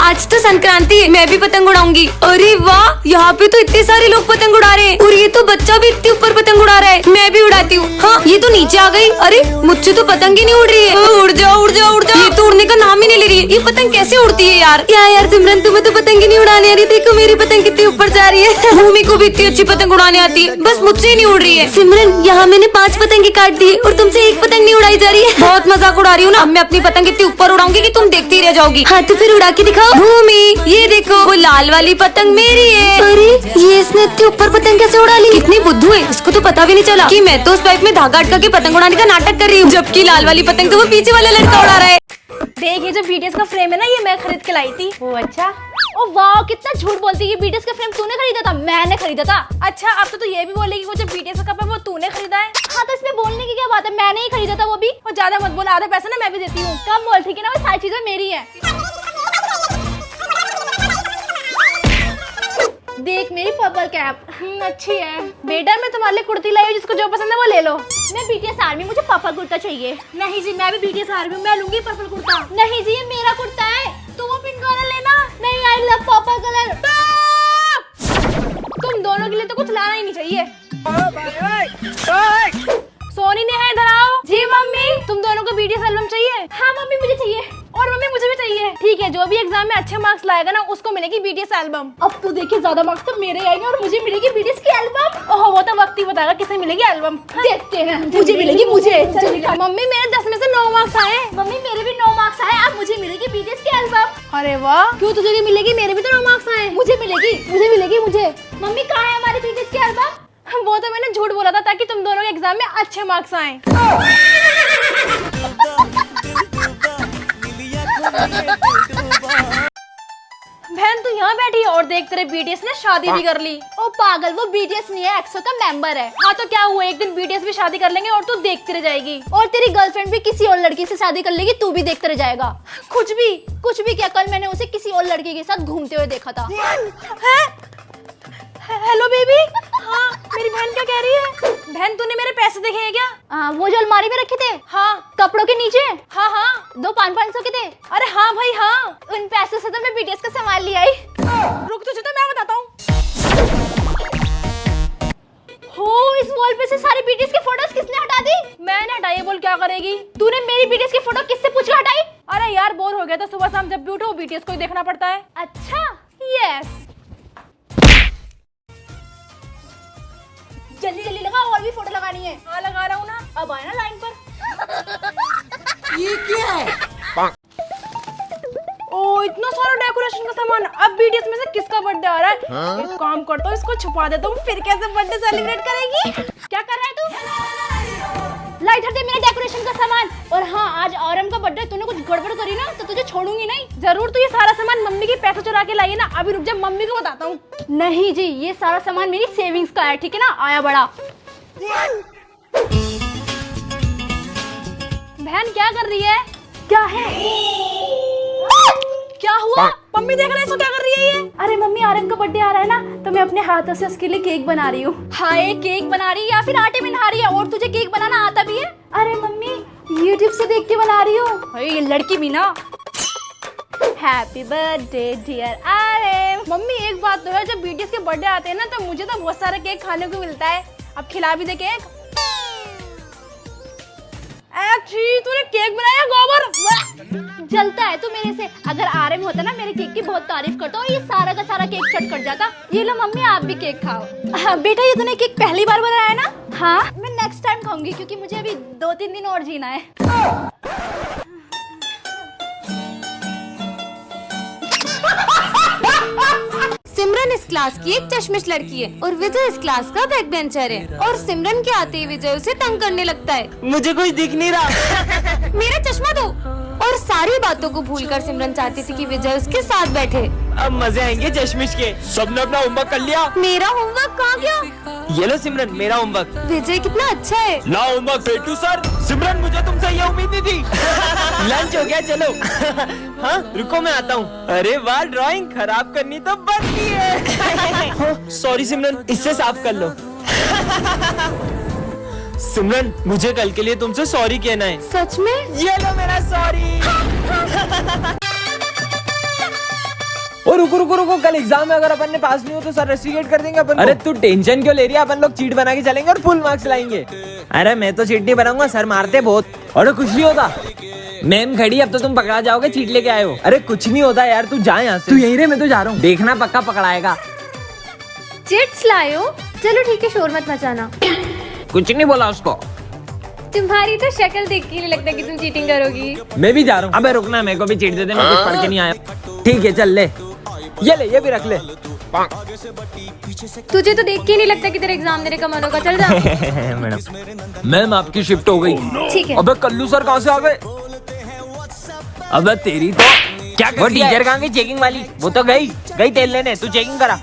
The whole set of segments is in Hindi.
आज तो संक्रांति है, मैं भी पतंग उड़ाऊंगी। अरे वाह, यहाँ पे तो इतने सारे लोग पतंग उड़ा रहे हैं और ये तो बच्चा भी इतने ऊपर पतंग उड़ा रहा है। मैं भी उड़ाती हूँ। हाँ, ये तो नीचे आ गई। अरे मुझसे तो पतंग ही नहीं उड़ रही है। उड़ जाओ उड़ जाओ उड़ जाओ। ये तो उड़ने का नाम ही नहीं ले रही है। ये पतंग कैसे उड़ती है यार? यार सिमरन, तुम्हें तो पतंग ही नहीं उड़ाने आ रही। देखो मेरी पतंग कितनी ऊपर जा रही है। भूमि को भी इतनी अच्छी पतंग उड़ाने आती है, बस मुझसे ही नहीं उड़ रही है। सिमरन, यहाँ मैंने 5 पतंगे काट दी और तुमसे एक पतंग नहीं उड़ाई जा रही है। बहुत मजाक उड़ा रही हूँ ना। अब मैं अपनी पतंग इतनी ऊपर उड़ाऊंगी कि तुम देखती रह जाओगी। हाँ तो फिर उड़ा के दिखाओ। भूमि, ये देखो वो लाल वाली पतंग मेरी है। अरे ये इसने इतनी ऊपर पतंग कैसे उड़ा ली? कितनी बुद्धू है, इसको तो पता भी नहीं चला कि मैं तो उस पाइप में धागा अटका के पतंग उड़ाने का नाटक कर रही हूँ, जबकि लाल वाली पतंग तो वो पीछे वाला लड़का उड़ा रहा है। देख, ये जो बीटीएस का फ्रेम है ना, ये मैं खरीद के लाई थी। ओ अच्छा। ओ वाह, कितना झूठ बोलती है। ये बीटीएस का फ्रेम तूने खरीदा था? मैंने खरीदा था। अच्छा, अब तो ये भी बोलेगी वो जो बीटीएस का कप है वो तूने खरीदा है। हाँ तो इसमें बोलने की क्या बात है, मैंने ही खरीदा था वो भी। और ज्यादा मत बोल, आधा पैसा ना मैं भी देती हूँ। कम बोल, ठीक है ना? वो सारी चीजें मेरी है। देख मेरी पर्पल कैप, अच्छी है। बेटा मैं तुम्हारे लिए कुर्ती लाई हूँ, जिसको जो पसंद है वो ले लो। मैं बीटीएस आर्मी, मुझे पर्पल कुर्ता चाहिए। नहीं जी, मैं भी बीटीएस आर्मी, मैं लूंगी पर्पल कुर्ता। नहीं जी, ये मेरा कुर्ता है, तो वो पिंक वाला लेना। नहीं, आई लव पर्पल कलर। तुम दोनों के लिए तो कुछ लाना ही नहीं चाहिए। सोनी ने है, इधर आओ। जी मम्मी। तुम दोनों को बीटीएस एल्बम चाहिए? हाँ मम्मी, मुझे चाहिए। और मम्मी मुझे भी चाहिए। ठीक है, जो भी एग्जाम में अच्छे मार्क्स लाएगा ना, उसको मिलेगी बीटीएस एल्बम। अब तो देखिए, ज्यादा मार्क्स तो मेरे आएंगे और मुझे मिलेगी बीटीएस की एल्बम। ओह, वो तो वक्त ही बताएगा किसे मिलेगी एल्बम। देखते हैं। मुझे मिलेगी, मुझे। मम्मी मेरे 10 में से 9 मार्क्स आए। मम्मी मेरे भी 9 मार्क्स आए, अब मुझे मिलेगी बीटीएस की एल्बम। अरे वाह, क्यों तुझे भी मिलेगी? मेरे भी तो 9 मार्क्स आए। मुझे मिलेगी, मुझे मिलेगी, मुझे। मम्मी कहाँ है हमारी बीटीएस की एल्बम? वो तो मैंने झूठ बोला था ताकि तुम दोनों के एग्जाम में अच्छे मार्क्स आए। बहन तू यहाँ बैठी है और देख, तेरे बीटीएस ने शादी भी कर ली। ओ पागल, वो बीटीएस नहीं है, एक्सो का मेंबर है। हाँ तो क्या हुआ, एक दिन बीटीएस भी शादी कर लेंगे और तू देखते रह जाएगी। और तेरी गर्लफ्रेंड भी किसी और लड़की से शादी कर लेगी, तू भी देखते रह जाएगा। कुछ भी क्या, कल मैंने उसे किसी और लड़की के साथ घूमते हुए देखा था। Hello baby. हाँ, मेरी बहन क्या कह रही है? बहन तूने मेरे पैसे देखे हैं क्या? वो जो अलमारी में रखे थे। हाँ, कपड़ों के नीचे। हाँ हाँ, 2 500 के थे। अरे हाँ भाई हाँ, उन पैसों से तो मैं बीटीएस का सामान ले आई। रुक तुझे तो मैं बताता हूँ। हो, इस वॉल पे से सारी बीटीएस की फोटोज किसने हटा दी? मैंने हटाई। बोल क्या करेगी? तूने मेरी बीटीएस की फोटो किससे पूछ के हटाई? अरे यार बोर हो गया था, सुबह शाम जब भी उठो बीटीएस को ही देखना पड़ता है। अच्छा, यस। जल्दी जल्दी लगा, और भी फोटो लगानी है। हाँ लगा रहा हूँ ना। अब आए ना लाइन पर। ये क्या है? ओ, इतना सारा डेकोरेशन का सामान। अब बीटीएस में से किसका बर्थडे आ रहा है? हाँ? एक काम करता हूँ, इसको छुपा देता हूँ, फिर कैसे बर्थडे सेलिब्रेट करेगी? क्या कर रहा है तू? ला इधर दे मेरा डेकोरेशन का सामान। और हाँ, आज आरम का बर्थडे, तूने कुछ गड़बड़ करी ना तो तुझे छोड़ूंगी नहीं। जरूर तू ये सारा सामान मम्मी के पैसे चुरा के लाई है ना? अभी रुक जा, मम्मी को बताता हूँ। नहीं जी, ये सारा सामान मेरी सेविंग्स का है, ठीक है ना? आया बड़ा। बहन क्या कर रही है? क्या है? क्या हुआ? मम्मी देख रहे हैं, क्या कर रही है ये? अरे मम्मी, आर्यन का बर्थडे आ रहा है ना, तो मैं अपने हाथों से उसके लिए केक बना रही हूँ। हाय, केक बना रही है या फिर आटे में नहा रही है? और तुझे केक बनाना आता भी है? अरे मम्मी, YouTube से देख के बना रही हूँ। ये लड़की भी ना। Happy birthday dear Aryan. Mummy एक बात तो है, जब बीटीएस के बर्थडे आते हैं ना, तो मुझे तो बहुत सारा केक खाने को मिलता है। अब खिला भी दे केक। तूने केक बनाया गोबर? जलता है तू मेरे से। अगर आर्यन होता ना, मेरे केक की बहुत तारीफ करता और ये सारा का सारा केक चट कर जाता। ये लो मम्मी, आप भी केक खाओ। हाँ, बेटा ये तूने केक पहली बार बनाया ना? हाँ, मैं नेक्स्ट टाइम खाऊंगी क्योंकि मुझे अभी 2-3 दिन और जीना है। सिमरन इस क्लास की एक चश्मिश लड़की है और विजय इस क्लास का बैक बेंचर है। और सिमरन के आते ही विजय उसे तंग करने लगता है। मुझे कुछ दिख नहीं रहा। मेरा चश्मा दो। और सारी बातों को भूलकर सिमरन चाहती थी कि विजय उसके साथ बैठे। अब मजे आएंगे चश्मिश के। सबने अपना होमवर्क कर लिया? मेरा होमवर्क कहाँ गया? ये लो सिमरन, मेरा होमवर्क। विजय कितना अच्छा है। ला होमवर्क भेजू सर। सिमरन, मुझे तुमसे ये उम्मीद नहीं थी। लंच हो गया, चलो। हाँ रुको, मैं आता हूँ। अरे वाह, ड्राइंग खराब करनी तो बनती है। सॉरी सिमरन, इससे साफ कर लो। सिमरन, मुझे कल के लिए तुमसे सॉरी कहना है। सच में? ये लो मेरा सॉरी। और रुको रुको रुको, कल एग्जाम में अगर अपन ने पास नहीं हो तो सर रेस्ट्रिकेट कर देंगे अपन। अरे तू टेंशन क्यों ले रही है, अपन लोग चीट बना के चलेंगे और फुल मार्क्स लाएंगे। अरे मैं तो चीट नहीं बनाऊंगा, सर मारते बहुत। अरे कुछ नहीं होता, मैम खड़ी, अब तो तुम पकड़ा जाओगे, चीट लेके आए हो। अरे कुछ नहीं होता यार, तू जा यहाँ से। तू यहीं रहे, मैं तो जा रहा हूँ, देखना पक्का पकड़ाएगा। चिट्स लायो? चलो ठीक है, शोर मत मचाना। कुछ नहीं बोला उसको। तुम्हारी तो शक्ल देख के नहीं लगता कि तुम चीटिंग करोगी। मैं भी जा रहा हूँ। अबे रुकना, मेरे को भी चीट दे दे, मैं कुछ पढ़ के नहीं आया। ठीक है चल ले, ये भी रख ले। तुझे तो देख के ही नहीं लगता कि तेरा एग्जाम देने का मन होगा, चल जा। मैडम, मैम आपकी शिफ्ट हो गई। ठीक है। अबे कल्लू सर कहाँ से आ गए? अबे तेरी तो क्या, वो टीचर कहाँ गई चेकिंग वाली? वो तो गई तेल लेने, तू चेकिंग करा।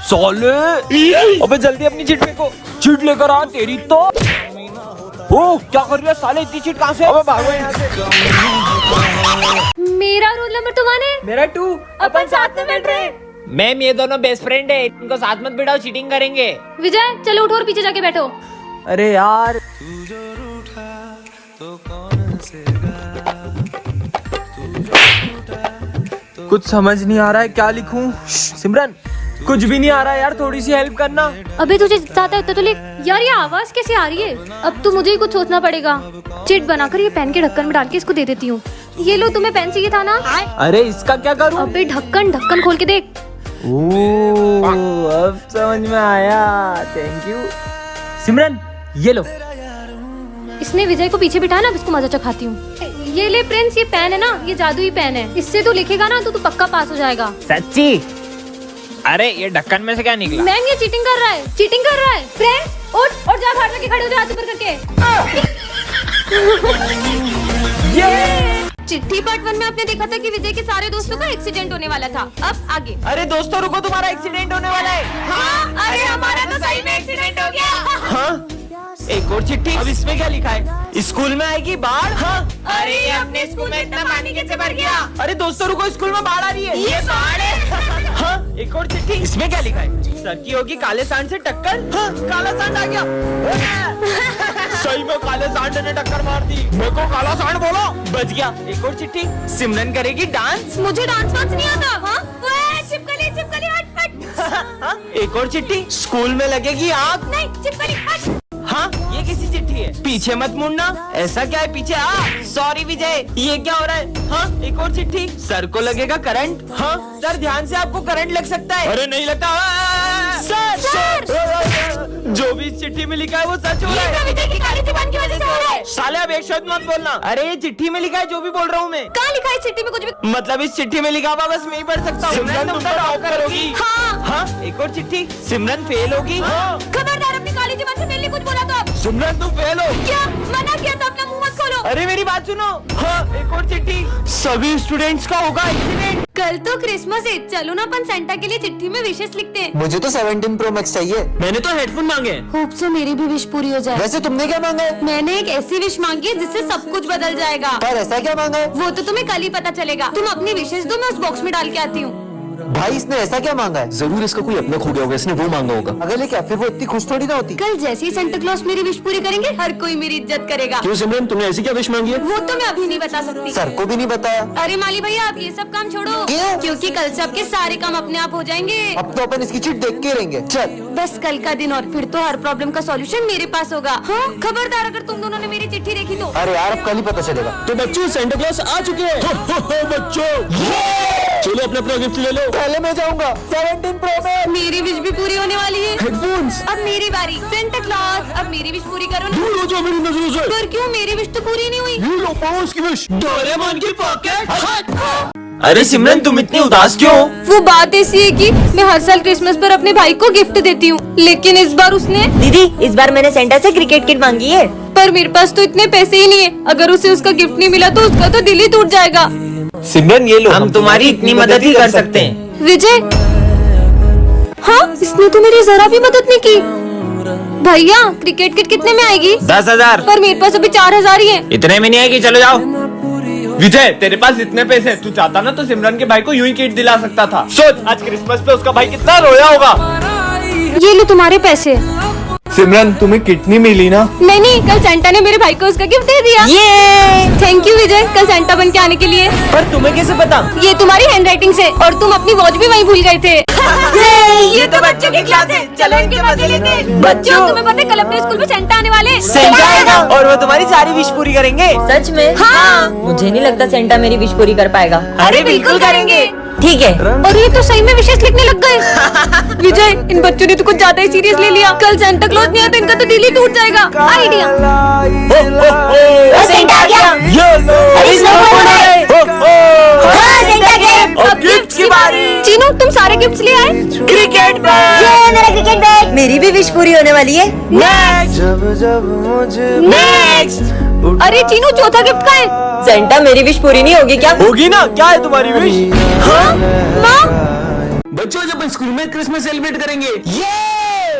साले, अबे जल्दी अपनी चिट फेंको, चिट लेकर आ। तेरी तो ओ क्या कर रही है साले, इतनी चिट कहाँ से? अबे भागो यहाँ से। मेरा रोल नंबर तुम्हारे? मेरा 2। अपन साथ में बैठ रहे। मैम ये दोनों बेस्ट फ्रेंड है, इनको साथ मत बिठाओ, चीटिंग करेंगे। विजय चलो उठो और पीछे जाके बैठो। अरे यार, कुछ समझ नहीं आ रहा है, क्या लिखूं? सिमरन कुछ भी नहीं आ रहा है यार, थोड़ी सी हेल्प करना। अबे तुझे जितना आता है उतना तो लिख। यार ये आवाज कैसे आ रही है? अब तो मुझे ही कुछ सोचना पड़ेगा। चिट बनाकर ये पेन के ढक्कन में डाल के इसको दे देती हूँ। ये लो, तुम्हें पेन चाहिए था ना? अरे इसका क्या करूँ? अबे ढक्कन खोल के देख। ओह अब समझ में आया, थैंक यू। सिमरन ये लो। इसने विजय को पीछे बिठा ना, अब इसको मजा चखाती हूँ। ये ले प्रिंस, ये पेन है ना, ये जादुई पेन है, इससे तू लिखेगा ना तो तू पक्का पास हो जाएगा। सच्ची? अरे ये ढक्कन में से क्या निकला? मैम ये चीटिंग कर रहा है। फ्रेंड्स उठ और जा बाहर जाके खड़े हो जा, हाथ ऊपर करके। चिट्ठी पार्ट 1 में आपने देखा था कि विजय के सारे दोस्तों का एक्सीडेंट होने वाला था। अब आगे। अरे दोस्तों रुको, तुम्हारा एक्सीडेंट होने वाला है। हाँ, अरे हमारा तो सही में एक्सीडेंट हो गया। हाँ? एक और चिट्ठी। अब इसमें क्या लिखा है? स्कूल में आएगी बाढ़। हाँ? अरे अपने स्कूल में इतना पानी कैसे भर गया? अरे दोस्तों रुको, स्कूल में बाढ़ आ रही है। ये बाढ़ है। हाँ? एक और चिट्ठी। इसमें क्या लिखा है? सर की होगी काले सांड से टक्कर। हाँ? काला सांड आ गया। सही में काले सांड ने टक्कर मार दी, मेरे को काला सांड बोलो, बच गया। एक और चिट्ठी, सिमरन करेगी डांस। मुझे डांस वांस नहीं आता। हाँ? चिपकली हट। एक और चिट्ठी, स्कूल में लगेगी आग। नहीं, चिपकली हट। हाँ? ये किसी चिट्ठी है? पीछे मत मुड़ना। ऐसा क्या है पीछे? सॉरी विजय, ये क्या हो रहा है? हाँ? एक और चिट्ठी, सर को लगेगा करंट। हाँ? सर ध्यान से, आपको करंट लग सकता है। अरे नहीं लगता। सर जो भी इस चिट्ठी में लिखा है वो सच हो रहा है। विजय की काली जुबान की वजह से हो रहा है। साले अब एक शब्द मत बोलना। अरे ये चिट्ठी में लिखा है जो भी बोल रहा हूँ मैं। कहाँ लिखा है चिट्ठी में कुछ भी? मतलब इस चिट्ठी में लिखा हुआ बस मैं ही पढ़ सकता हूँ। सिमरन तुम तो टॉपर होगी। हाँ। हाँ? एक और चिट्ठी, सिमरन फेल होगी। खबरदार, अपनी काली जुबान से पहले कुछ बोला तो आप। सिमरन तुम फेल हो। क्या मना किया था? अपना मुंह मत खोलो। अरे मेरी बात सुनो। हाँ? एक और चिट्ठी, सभी स्टूडेंट्स का होगा एक्सीडेंट। कल तो क्रिसमस है, चलो ना अपन सेंटा के लिए चिट्ठी में विशेष लिखते हैं। मुझे तो 17 Pro Max चाहिए। मैंने तो हेडफोन मांगे। होप सो मेरी भी विश पूरी हो जाए। वैसे तुमने क्या मांगा है? मैंने एक ऐसी विश मांगी है जिससे सब कुछ बदल जाएगा। पर ऐसा क्या मांगा है? वो तो तुम्हें कल ही पता चलेगा। तुम अपनी विशेष दो, मैं उस बॉक्स में डाल के आती हूँ। भाई इसने ऐसा क्या मांगा है? जरूर इसका कोई अपना खो गया होगा, इसने वो मांगा होगा। अगर ले क्या, फिर वो इतनी खुश थोड़ी ना होती। कल जैसे ही सेंटा क्लॉज मेरी विश पूरी करेंगे, हर कोई मेरी इज्जत करेगा। क्यों सिमरन, तुमने ऐसी क्या विश मांगी है? वो तो मैं अभी नहीं बता सकती। सर को भी नहीं बताया। अरे माली भैया, आप ये सब काम छोड़ो। क्यों? क्योंकि कल से आपके सारे काम अपने आप हो जाएंगे। अब तो अपन इसकी चिट देख के रहेंगे। चल बस कल का दिन और फिर तो हर प्रॉब्लम का सॉल्यूशन मेरे पास होगा। हाँ? खबरदार, अगर तुम दोनों ने मेरी चिट्ठी देखी तो। अरे यार अब कल ही पता चलेगा। तो बच्चों सेंटा क्लॉज आ चुके हैं। बच्चों चलो अपना अपना गिफ्ट ले लो। पहले मैं जाऊंगा। 17 Pro Max। मेरी विश भी पूरी होने वाली है। हेडफोन्स। अब मेरी बारी। सेंटा क्लॉज, अब मेरी विश पूरी करो ना। दूर हो जाओ मेरी नजरों से। पर क्यों, मेरी विश तो पूरी नहीं हुई। ये लो पाओ उसकी विश। डोरेमोन की पॉकेट। अरे सिमरन तुम इतनी उदास क्यों? वो बात ऐसी है कि मैं हर साल क्रिसमस पर अपने भाई को गिफ्ट देती हूँ, लेकिन इस बार उसने। दीदी इस बार मैंने सेंटा से क्रिकेट किट मांगी है। पर मेरे पास तो इतने पैसे ही नहीं है। अगर उसे उसका गिफ्ट नहीं मिला तो उसका तो दिल ही टूट जाएगा। सिमरन ये लो, हम तुम्हारी इतनी मदद ही कर सकते हैं। विजय, हाँ इसने तो मेरी जरा भी मदद नहीं की। भैया क्रिकेट किट कितने में आएगी? 10,000। पर मेरे पास अभी 4,000 ही है। इतने में नहीं आएगी, चलो जाओ। विजय तेरे पास इतने पैसे, तू चाहता ना तो सिमरन के भाई को यूं ही किट दिला सकता था। सोच आज क्रिसमस पे उसका भाई कितना रोया होगा। ये लो तुम्हारे पैसे। सिमरन तुम्हें किडनी मिली ना? नहीं, कल सेंटा ने मेरे भाई को उसका गिफ्ट दे दिया। ये थैंक यू विजय, कल सेंटा बन के आने के लिए। पर तुम्हें कैसे पता? ये तुम्हारी हैंडराइटिंग से, और तुम अपनी वॉच भी वहीं भूल गए थे। ये तो बच्चों की क्लास है, चलो इनके मजे लेते हैं। बच्चों, तुम्हें पता है कल अपने स्कूल में सेंटा आने वाले? सेंटा आएगा और वो तुम्हारी सारी विश पूरी करेंगे। सच में? हाँ। मुझे नहीं लगता सेंटा मेरी विश पूरी कर पाएगा। अरे बिल्कुल करेंगे। ठीक है। और ये तो सही में विशेष लिखने लग गए। विजय, इन बच्चों ने तो कुछ ज्यादा ही सीरियस ले लिया। कल सेंटा क्लॉज नहीं आया तो इनका तो दिल ही टूट जाएगा। आइडिया। सेंटा आ गया। अरे सेंटा गिफ्ट। अब गिफ्ट्स की बारी। चीनू, तुम सारे गिफ्ट्स ले आए? Cricket bat. ये मेरा क्रिकेट बैट। मेरी भी विश पूरी होने वाली है। नेक्स्ट। अरे चीनू, चौथा गिफ्ट का है? सेंटा मेरी विश पूरी नहीं होगी क्या? होगी ना, क्या है तुम्हारी विश? हाँ माँ। बच्चों जब हम स्कूल में क्रिसमस सेलिब्रेट करेंगे।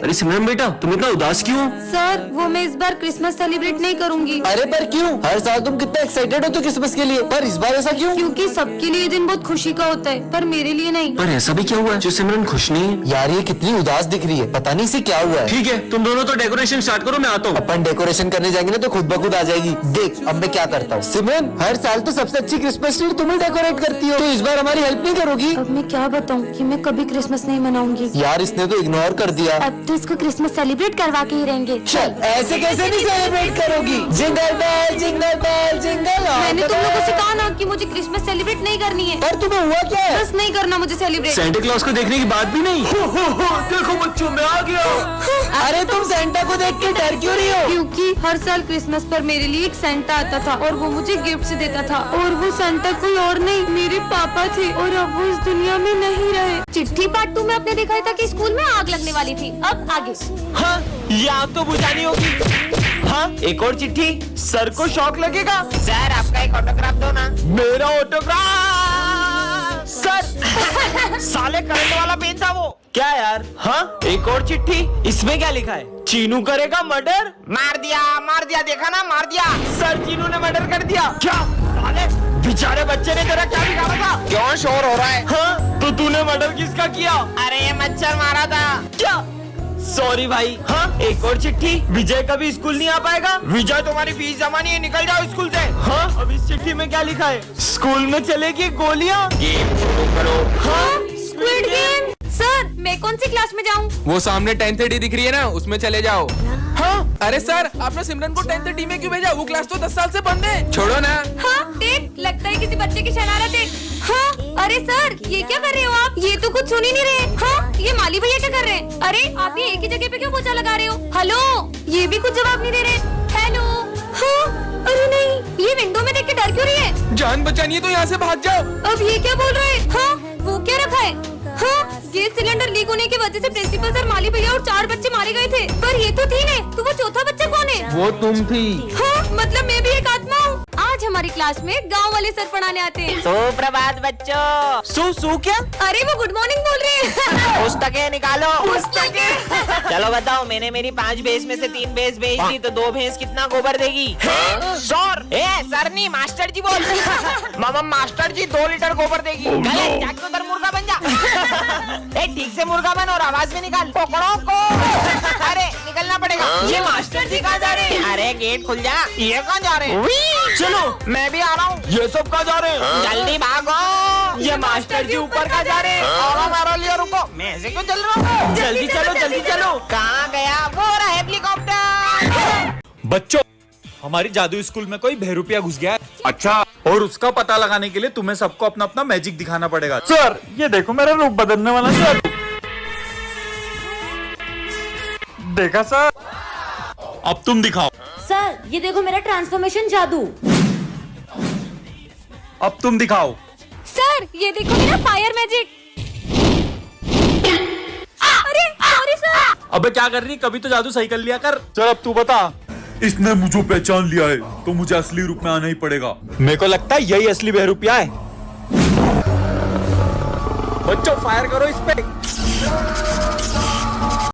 अरे सिमरन बेटा तुम इतना उदास क्यों? सर, वो मैं इस बार क्रिसमस सेलिब्रेट नहीं करूंगी। अरे पर क्यों? हर साल तुम कितना एक्साइटेड हो तो क्रिसमस के लिए, पर इस बार ऐसा क्यों? क्योंकि सबके लिए ये दिन बहुत खुशी का होता है, पर मेरे लिए नहीं। पर ऐसा भी क्या हुआ है जो सिमरन खुश नहीं है? यार ये कितनी उदास दिख रही है, पता नहीं इसे क्या हुआ है। ठीक है तुम दोनों तो डेकोरेशन स्टार्ट करो, मैं आता हूँ। अपन डेकोरेशन करने जाएंगे ना तो खुद ब खुद आ जाएगी। देख अब मैं क्या करता हूँ। सिमरन, हर साल तो सबसे अच्छी क्रिसमस ट्री तुम ही डेकोरेट करती हो, तो इस बार हमारी हेल्प नहीं करोगी? अब मैं क्या बताऊँ कि मैं कभी क्रिसमस नहीं मनाऊंगी। यार इसने तो इग्नोर कर दिया। अब तो इसको क्रिसमस सेलिब्रेट करवा के ही रहेंगे। चल ऐसे कैसे नहीं सेलिब्रेट करोगी? Jingle bell jingle bell jingle all मैंने द तुम लोगों वे। से कहा ना कि मुझे क्रिसमस सेलिब्रेट नहीं करनी है। पर तुम्हें हुआ क्या है? बस नहीं करना मुझे सेलिब्रेट। सेंटा क्लॉज को देखने की बात भी नहीं। देखो बच्चों मैं आ गया। अरे तुम सेंटा को देख के डर क्यों रही हो? क्योंकि हर साल क्रिसमस पर मेरे लिए एक सेंटा आता था और वो मुझे गिफ्ट देता था, और वो सेंटा कोई और नहीं मेरे पापा थे, और अब वो इस दुनिया में नहीं रहे। चिट्ठी पार्ट 2 में आपने दिखाया था कि स्कूल में आग लगने वाली थी, अब आगे। हाँ, ये आग तो बुझानी होगी। हाँ, एक और चिट्ठी। सर को शॉक लगेगा। सर आपका एक ऑटोग्राफ दो ना। मेरा ऑटोग्राफ। सर साले करंट वाला पेन था वो। क्या यार? हाँ, एक और चिट्ठी। इसमें क्या लिखा है? चीनू करेगा मर्डर। मार दिया, देखा ना, मार दिया। सर चीनू ने मर्डर कर दिया। क्या साले बेचारे बच्चे ने तेरा क्या बिगाड़ा था? क्यों शोर हो रहा है? हाँ, तो तूने मर्डर किसका किया? अरे ये मच्छर मारा था। क्या? सॉरी भाई। हाँ, एक और चिट्ठी। विजय कभी स्कूल नहीं आ पाएगा। विजय तुम्हारी फीस जमा नहीं है, निकल जाओ स्कूल से। हाँ, अब इस चिट्ठी में क्या लिखा है? स्कूल में चलेगी गोलियां। गेम शुरू करो। हाँ, स्क्विड गेम। सर, मैं कौन सी क्लास में जाऊँ? वो सामने 10:30 दिख रही है ना, उसमें चले जाओ। हाँ, अरे सर, आपने सिमरन को 10:30 में क्यों भेजा? वो क्लास तो 10 साल से बंद है। छोड़ो ना। हाँ, देख लगता है किसी बच्चे की शरारत है। हाँ, अरे सर, ये क्या कर रहे हो आप? ये तो कुछ सुन ही नहीं रहे। हाँ, ये माली भैया क्या कर रहे हैं? अरे आप ये एक ही जगह पे क्यों पोछा लगा रहे हो? हेलो, ये भी कुछ जवाब नहीं दे रहे। हेलो। हाँ, अरे नहीं, ये विंडो में देख के डर क्यों रही है? जान बचानी है तो यहाँ से भाग जाओ। अब ये क्या बोल रहे हैं? हाँ, वो क्या रखा है? हाँ, गैस सिलेंडर लीक होने की वजह से प्रिंसिपल सर, माली भैया और 4 बच्चे मारे गए थे, पर ये तो 3 है, तो वो चौथा बच्चा कौन है? वो तुम थी। हाँ, मतलब मैं भी एक आत्मा हूँ। आज हमारी क्लास में गांव वाले सर पढ़ाने आते हैं। सुप्रभात बच्चों। सू क्या? अरे वो गुड मॉर्निंग बोल रहे हैं। पुस्तकें निकालो। पुस्तकें। चलो बताओ, मैंने मेरी 5 भैंस में से 3 भैंस बेच दी, तो 2 भैंस कितना गोबर देगी? सर, सर नहीं, मास्टर जी बोल। मामा मास्टर जी 2 लीटर गोबर देगी। गलत, जाके उधर मुर्गा बन जा। ठीक से मुर्गा बन और आवाज में निकाल। पकड़ो को। अरे निकलना पड़ेगा। ये मास्टर जी कहाँ जा रहे हैं? अरे गेट खुल जा। ये कहाँ जा रहे हैं? चलो मैं भी आ रहा हूँ। ये सब कहाँ जा रहे हैं? जल्दी भागो। ये मास्टर जी ऊपर कहाँ जा रहे हैं? और मारो लियो, रुको। मैं ऐसे क्यों चल रहा हूँ? जल्दी चलो, जल्दी चलो। कहाँ गया? वो रहा हेलीकॉप्टर। बच्चों, हमारी जादू स्कूल में कोई बहरूपिया घुस गया है। अच्छा, और उसका पता लगाने के लिए तुम्हें सबको अपना अपना मैजिक दिखाना पड़ेगा। सर, ये देखो मेरा रूप बदलने वाला सर। देखा सर? अब तुम दिखाओ। सर, ये देखो मेरा ट्रांसफॉर्मेशन जादू। अब तुम दिखाओ। सर, ये देखो मेरा फायर मैजिक। अरे सॉरी सर। अबे क्या कर रही? कभी तो जादू सही कर लिया कर। चल अब तू बता। इसने मुझे पहचान लिया है तो मुझे असली रूप में आना ही पड़ेगा। मेरे को लगता है यही असली बहरूपिया है। बच्चों फायर करो इस पे।